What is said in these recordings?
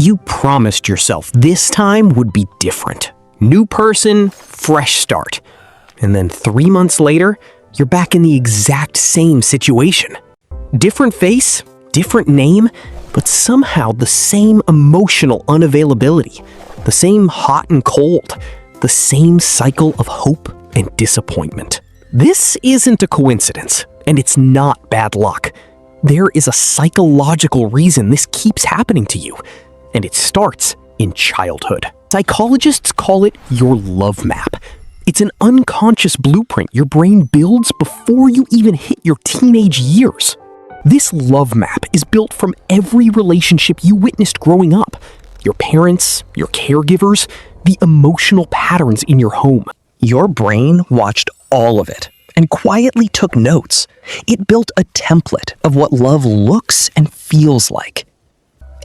You promised yourself this time would be different. New person, fresh start. And then 3 months later, you're back in the exact same situation. Different face, different name, but somehow the same emotional unavailability, the same hot and cold, the same cycle of hope and disappointment. This isn't a coincidence, and it's not bad luck. There is a psychological reason this keeps happening to you, and it starts in childhood. Psychologists call it your love map. It's an unconscious blueprint your brain builds before you even hit your teenage years. This love map is built from every relationship you witnessed growing up. Your parents, your caregivers, the emotional patterns in your home. Your brain watched all of it and quietly took notes. It built a template of what love looks and feels like.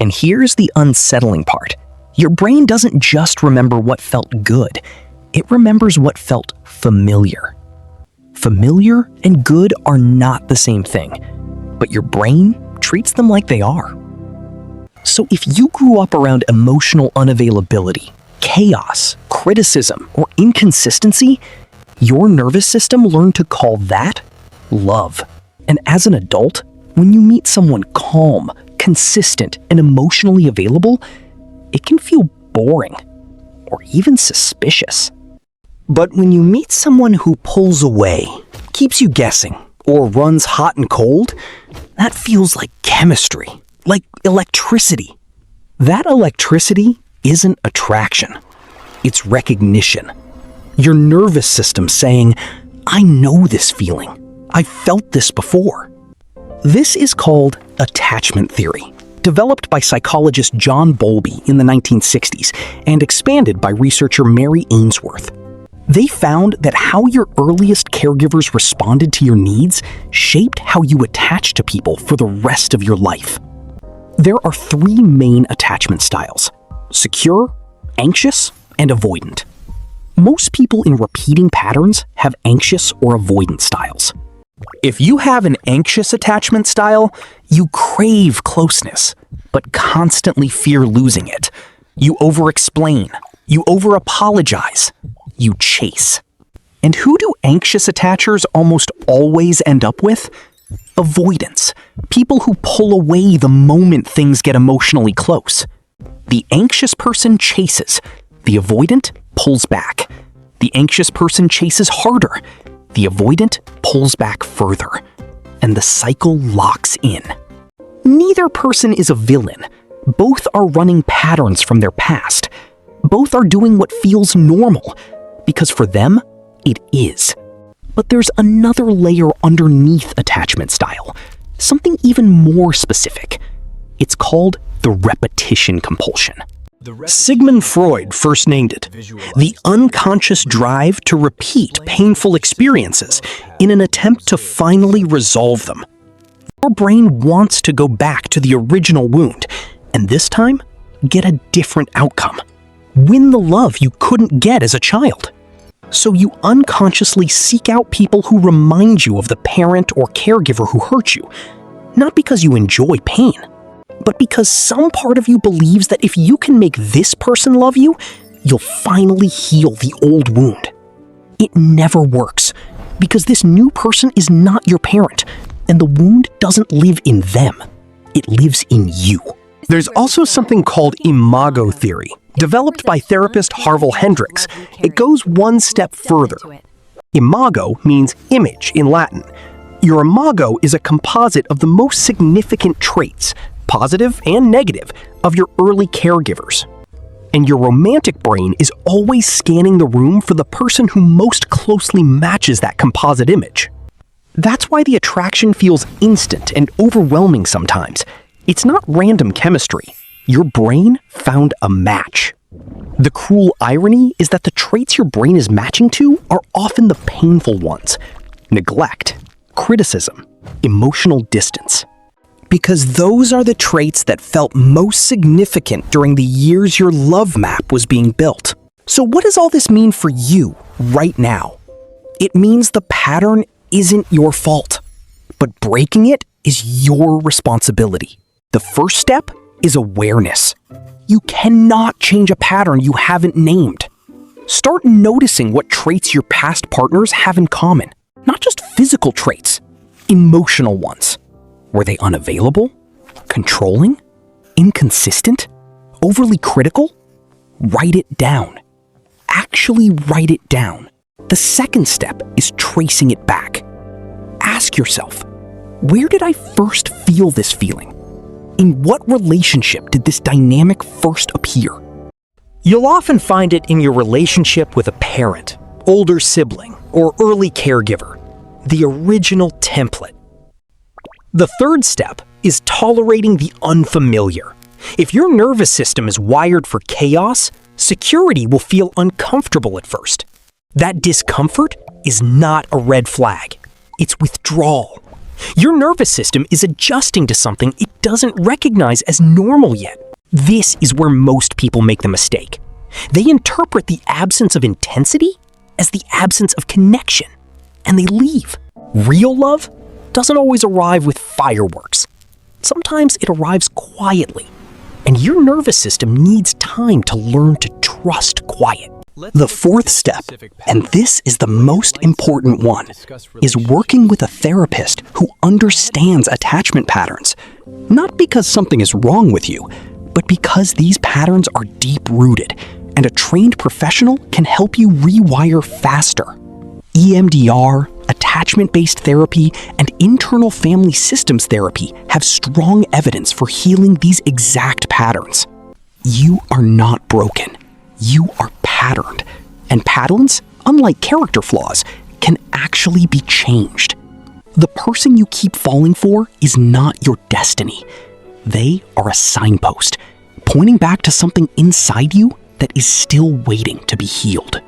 And here's the unsettling part. Your brain doesn't just remember what felt good. It remembers what felt familiar. Familiar and good are not the same thing, but your brain treats them like they are. So if you grew up around emotional unavailability, chaos, criticism, or inconsistency, your nervous system learned to call that love. And as an adult, when you meet someone calm, consistent, and emotionally available, it can feel boring or even suspicious. But when you meet someone who pulls away, keeps you guessing, or runs hot and cold, that feels like chemistry, like electricity. That electricity isn't attraction. It's recognition. Your nervous system saying, I know this feeling. I've felt this before. This is called attachment theory, developed by psychologist John Bowlby in the 1960s and expanded by researcher Mary Ainsworth. They found that how your earliest caregivers responded to your needs shaped how you attach to people for the rest of your life. There are 3 main attachment styles: secure, anxious, and avoidant. Most people in repeating patterns have anxious or avoidant styles. If you have an anxious attachment style, you crave closeness, but constantly fear losing it. You over-explain. You over-apologize. You chase. And who do anxious attachers almost always end up with? Avoidance. People who pull away the moment things get emotionally close. The anxious person chases. The avoidant pulls back. The anxious person chases harder. The avoidant pulls back further. And the cycle locks in. Neither person is a villain. Both are running patterns from their past. Both are doing what feels normal, because for them, it is. But there's another layer underneath attachment style, something even more specific. It's called the repetition compulsion. Sigmund Freud first named it the unconscious drive to repeat painful experiences in an attempt to finally resolve them. Your brain wants to go back to the original wound, and this time, get a different outcome. Win the love you couldn't get as a child. So you unconsciously seek out people who remind you of the parent or caregiver who hurt you, not because you enjoy pain, but because some part of you believes that if you can make this person love you, you'll finally heal the old wound. It never works, because this new person is not your parent, and the wound doesn't live in them. It lives in you. There's also something called Imago theory, developed by therapist Harville Hendricks. It goes one step further. Imago means image in Latin. Your imago is a composite of the most significant traits, positive and negative, of your early caregivers. And your romantic brain is always scanning the room for the person who most closely matches that composite image. That's why the attraction feels instant and overwhelming sometimes. It's not random chemistry. Your brain found a match. The cruel irony is that the traits your brain is matching to are often the painful ones: neglect, criticism, emotional distance. Because those are the traits that felt most significant during the years your love map was being built. So what does all this mean for you right now? It means the pattern isn't your fault, but breaking it is your responsibility. The first step is awareness. You cannot change a pattern you haven't named. Start noticing what traits your past partners have in common. Not just physical traits, emotional ones. Were they unavailable? Controlling? Inconsistent? Overly critical? Write it down. Actually write it down. The second step is tracing it back. Ask yourself, where did I first feel this feeling? In what relationship did this dynamic first appear? You'll often find it in your relationship with a parent, older sibling, or early caregiver, the original template. The third step is tolerating the unfamiliar. If your nervous system is wired for chaos, security will feel uncomfortable at first. That discomfort is not a red flag. It's withdrawal. Your nervous system is adjusting to something it doesn't recognize as normal yet. This is where most people make the mistake. They interpret the absence of intensity as the absence of connection, and they leave. Real love doesn't always arrive with fireworks. Sometimes it arrives quietly, and your nervous system needs time to learn to trust quiet. The fourth step, and this is the most important one, is working with a therapist who understands attachment patterns. Not because something is wrong with you, but because these patterns are deep-rooted, and a trained professional can help you rewire faster. EMDR, attachment-based therapy, and internal family systems therapy have strong evidence for healing these exact patterns. You are not broken. You are patterned. And patterns, unlike character flaws, can actually be changed. The person you keep falling for is not your destiny. They are a signpost, pointing back to something inside you that is still waiting to be healed.